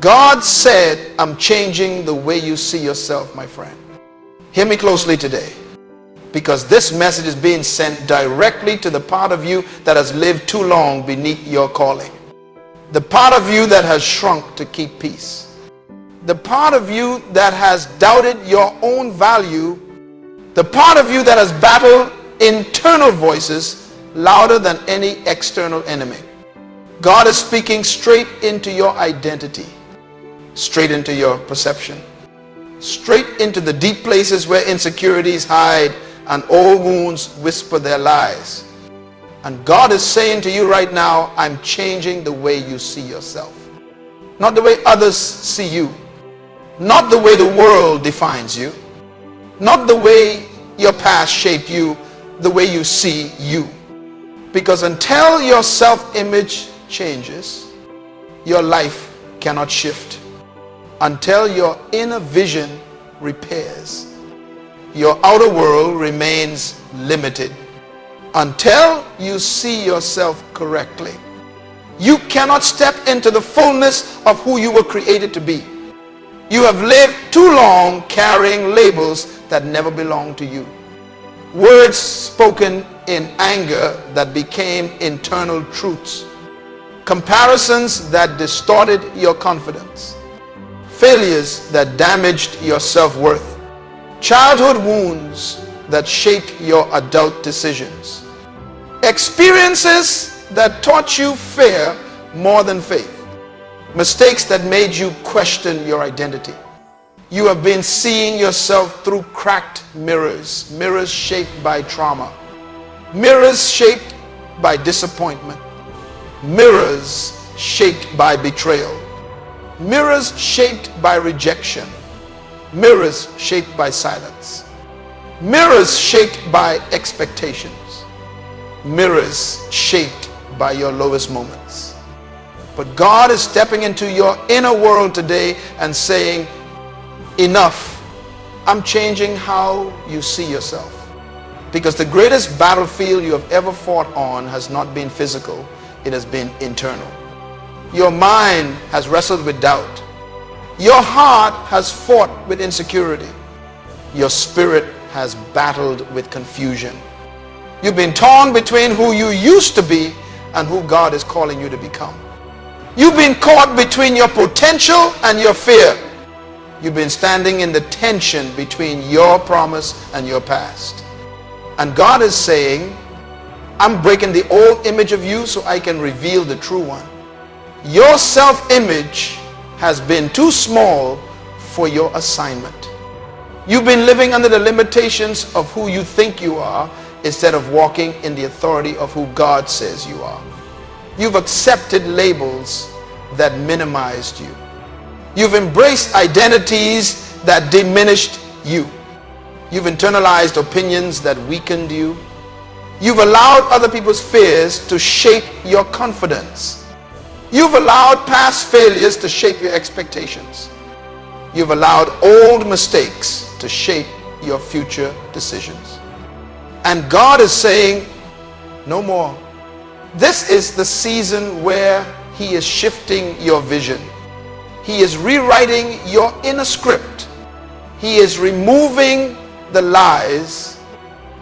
God said, I'm changing the way you see yourself, my friend. Hear me closely today, because this message is being sent directly to the part of you that has lived too long beneath your calling. The part of you that has shrunk to keep peace. The part of you that has doubted your own value. The part of you that has battled internal voices louder than any external enemy. God is speaking straight into your identity, straight into your perception, straight into the deep places where insecurities hide and old wounds whisper their lies. And God is saying to you right now, I'm changing the way you see yourself. Not the way others see you. Not the way the world defines you. Not the way your past shaped you, the way you see you. Because until your self-image changes, your life cannot shift. Until your inner vision repairs, your outer world remains limited. Until you see yourself correctly, you cannot step into the fullness of who you were created to be. You have lived too long carrying labels that never belonged to you. Words spoken in anger that became internal truths. Comparisons that distorted your confidence. Failures that damaged your self-worth. Childhood wounds that shaped your adult decisions. Experiences that taught you fear more than faith. Mistakes that made you question your identity. You have been seeing yourself through cracked mirrors, mirrors shaped by trauma, mirrors shaped by disappointment, mirrors shaped by betrayal, mirrors shaped by rejection, mirrors shaped by silence, mirrors shaped by expectations, mirrors shaped by your lowest moments. But God is stepping into your inner world today and saying, enough. I'm changing how you see yourself. Because the greatest battlefield you have ever fought on has not been physical, it has been internal. Your mind has wrestled with doubt. Your heart has fought with insecurity. Your spirit has battled with confusion. You've been torn between who you used to be and who God is calling you to become. You've been caught between your potential and your fear. You've been standing in the tension between your promise and your past. And God is saying, I'm breaking the old image of you so I can reveal the true one. Your self-image has been too small for your assignment. You've been living under the limitations of who you think you are instead of walking in the authority of who God says you are. You've accepted labels that minimized you. You've embraced identities that diminished you. You've internalized opinions that weakened you. You've allowed other people's fears to shape your confidence. You've allowed past failures to shape your expectations. You've allowed old mistakes to shape your future decisions. And God is saying, no more. This is the season where He is shifting your vision. He is rewriting your inner script. He is removing the lies.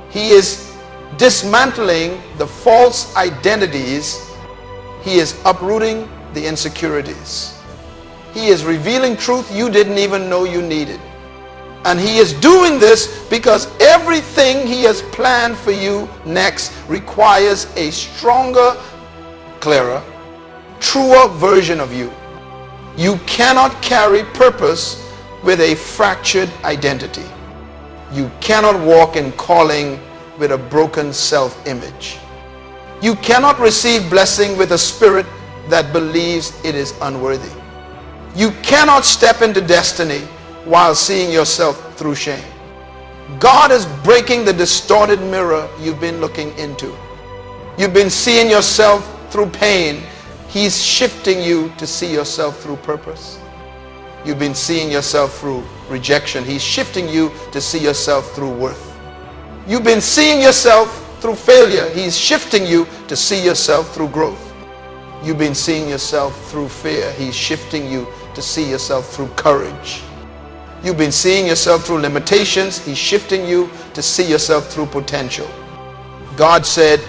He is dismantling the false identities. He is uprooting the insecurities. He is revealing truth you didn't even know you needed. And He is doing this because everything He has planned for you next requires a stronger, clearer, truer version of you. You cannot carry purpose with a fractured identity. You cannot walk in calling with a broken self-image. You cannot receive blessing with a spirit that believes it is unworthy. You cannot step into destiny while seeing yourself through shame. God is breaking the distorted mirror you've been looking into. You've been seeing yourself through pain. He's shifting you to see yourself through purpose. You've been seeing yourself through rejection. He's shifting you to see yourself through worth. You've been seeing yourself through failure. He's shifting you to see yourself through growth. You've been seeing yourself through fear. He's shifting you to see yourself through courage. You've been seeing yourself through limitations. He's shifting you to see yourself through potential. God said,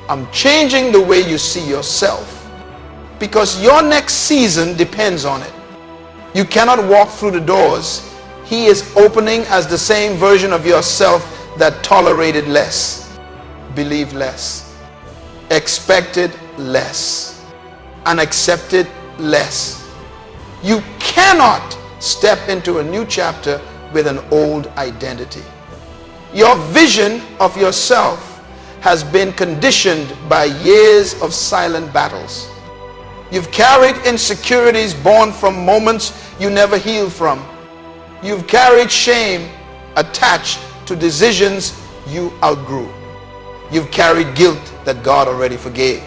I'm changing the way you see yourself because your next season depends on it. You cannot walk through the doors He is opening as the same version of yourself that tolerated less, believed less, expected less, and accepted less. You cannot step into a new chapter with an old identity. Your vision of yourself has been conditioned by years of silent battles. You've carried insecurities born from moments you never healed from. You've carried shame attached to decisions you outgrew. You've carried guilt that God already forgave.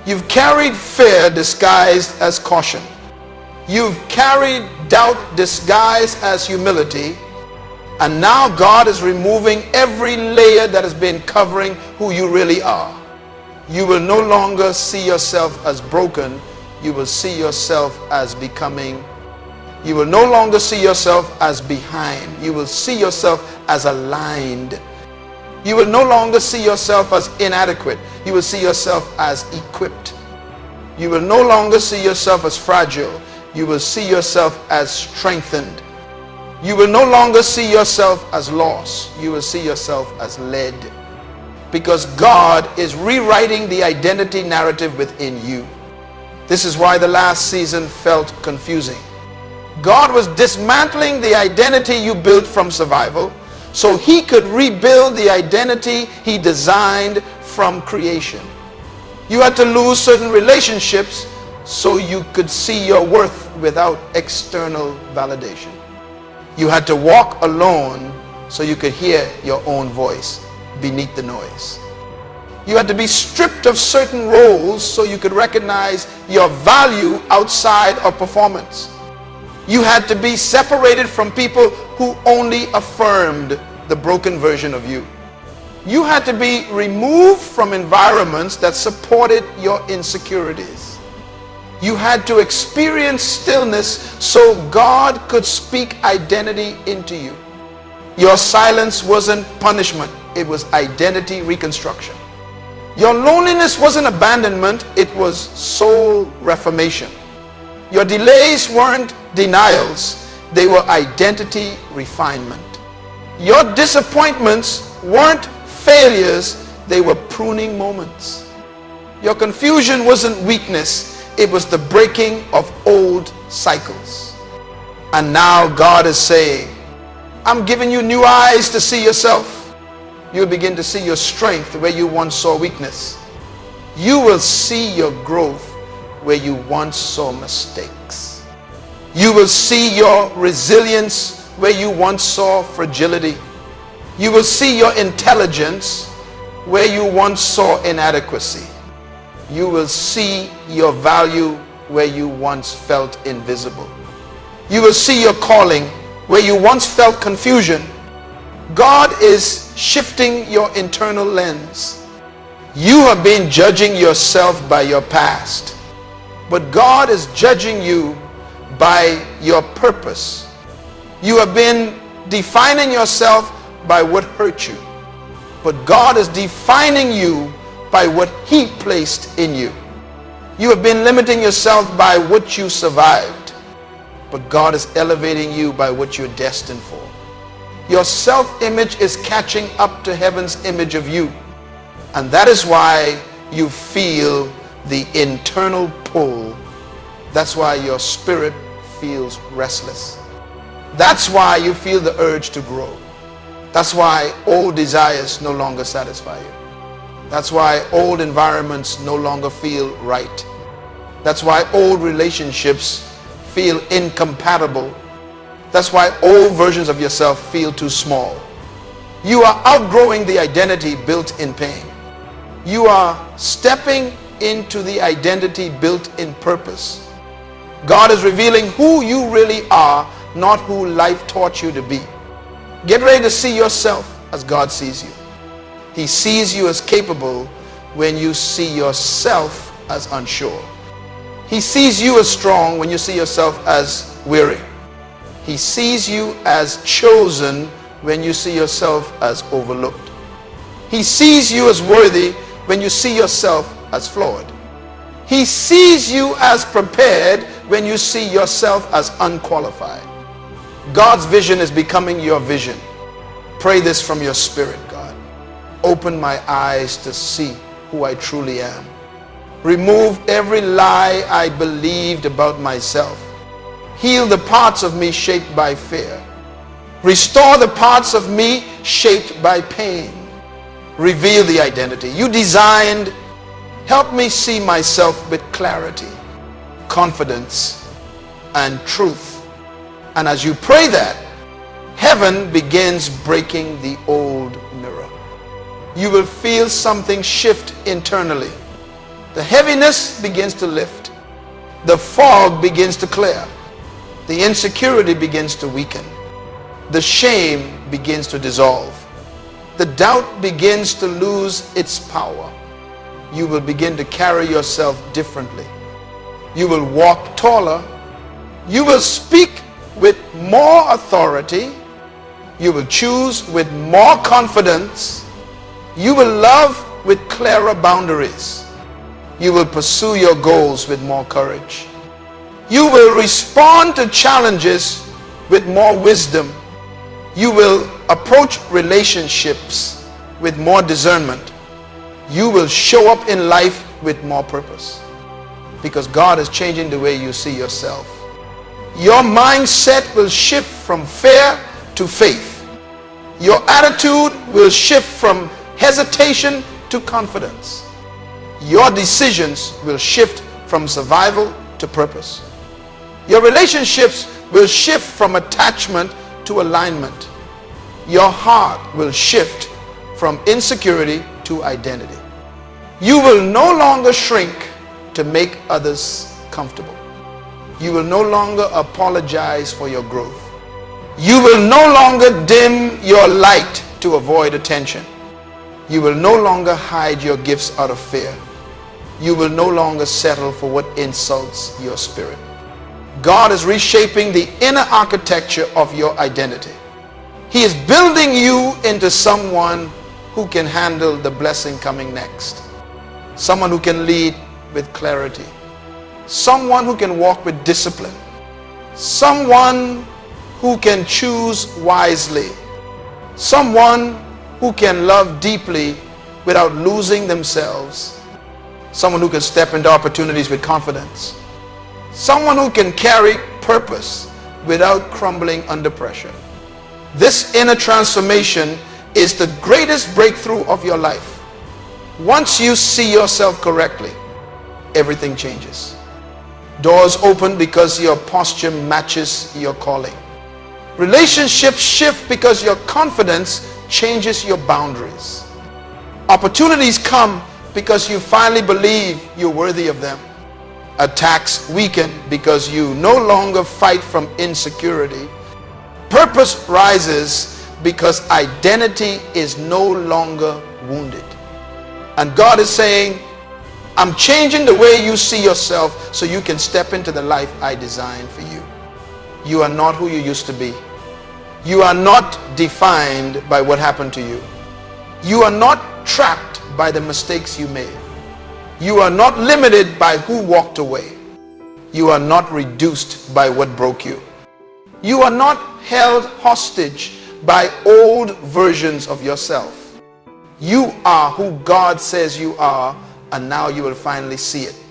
You've carried fear disguised as caution. You've carried doubt disguised as humility. And now God is removing every layer that has been covering who you really are. You will no longer see yourself as broken. You will see yourself as becoming. You will no longer see yourself as behind. You will see yourself as aligned. You will no longer see yourself as inadequate. You will see yourself as equipped. You will no longer see yourself as fragile. You will see yourself as strengthened. You will no longer see yourself as lost. You will see yourself as led. Because God is rewriting the identity narrative within you. This is why the last season felt confusing. God was dismantling the identity you built from survival so He could rebuild the identity He designed from creation. You had to lose certain relationships so you could see your worth without external validation. You had to walk alone so you could hear your own voice beneath the noise. You had to be stripped of certain roles so you could recognize your value outside of performance. You had to be separated from people who only affirmed the broken version of you. You had to be removed from environments that supported your insecurities. You had to experience stillness so God could speak identity into you. Your silence wasn't punishment, it was identity reconstruction. Your loneliness wasn't abandonment, it was soul reformation. Your delays weren't denials, they were identity refinement. Your disappointments weren't failures, they were pruning moments. Your confusion wasn't weakness, it was the breaking of old cycles. And now God is saying, I'm giving you new eyes to see yourself. You'll begin to see your strength where you once saw weakness. You will see your growth where you once saw mistakes. You will see your resilience where you once saw fragility. You will see your intelligence where you once saw inadequacy. You will see your value where you once felt invisible. You will see your calling where you once felt confusion. God is shifting your internal lens. You have been judging yourself by your past, but God is judging you by your purpose. You have been defining yourself by what hurt you, but God is defining you by what He placed in you. You have been limiting yourself by what you survived, but God is elevating you by what you're destined for. Your self-image is catching up to heaven's image of you, and that is why you feel the internal pull. That's why your spirit feels restless. That's why you feel the urge to grow. That's why old desires no longer satisfy you. That's why old environments no longer feel right. That's why old relationships feel incompatible. That's why old versions of yourself feel too small. You are outgrowing the identity built in pain. You are stepping into the identity built in purpose. God is revealing who you really are, not who life taught you to be. Get ready to see yourself as God sees you. He sees you as capable when you see yourself as unsure. He sees you as strong when you see yourself as weary. He sees you as chosen when you see yourself as overlooked. He sees you as worthy when you see yourself as flawed. He sees you as prepared when you see yourself as unqualified. God's vision is becoming your vision. Pray this from your spirit, God. Open my eyes to see who I truly am. Remove every lie I believed about myself. Heal the parts of me shaped by fear. Restore the parts of me shaped by pain. Reveal the identity you designed. Help me see myself with clarity, confidence, and truth. And as you pray that, heaven begins breaking the old mirror. You will feel something shift internally. The heaviness begins to lift. The fog begins to clear. The insecurity begins to weaken. The shame begins to dissolve. The doubt begins to lose its power. You will begin to carry yourself differently. You will walk taller. You will speak with more authority. You will choose with more confidence. You will love with clearer boundaries. You will pursue your goals with more courage. You will respond to challenges with more wisdom. You will approach relationships with more discernment. You will show up in life with more purpose, because God is changing the way you see yourself. Your mindset will shift from fear to faith. Your attitude will shift from hesitation to confidence. Your decisions will shift from survival to purpose. Your relationships will shift from attachment to alignment. Your heart will shift from insecurity to identity. You will no longer shrink to make others comfortable. You will no longer apologize for your growth. You will no longer dim your light to avoid attention. You will no longer hide your gifts out of fear. You will no longer settle for what insults your spirit. God is reshaping the inner architecture of your identity. He is building you into someone who can handle the blessing coming next. Someone who can lead with clarity. Someone who can walk with discipline. Someone who can choose wisely. Someone who can love deeply without losing themselves. Someone who can step into opportunities with confidence. Someone who can carry purpose without crumbling under pressure. This inner transformation is the greatest breakthrough of your life. Once you see yourself correctly, everything changes. Doors open because your posture matches your calling. Relationships shift because your confidence changes your boundaries. Opportunities come because you finally believe you're worthy of them. Attacks weaken because you no longer fight from insecurity. Purpose rises because identity is no longer wounded. And God is saying, I'm changing the way you see yourself so you can step into the life I designed for you. You are not who you used to be. You are not defined by what happened to you. You are not trapped by the mistakes you made. You are not limited by who walked away. You are not reduced by what broke you. You are not held hostage by old versions of yourself. You are who God says you are, and now you will finally see it.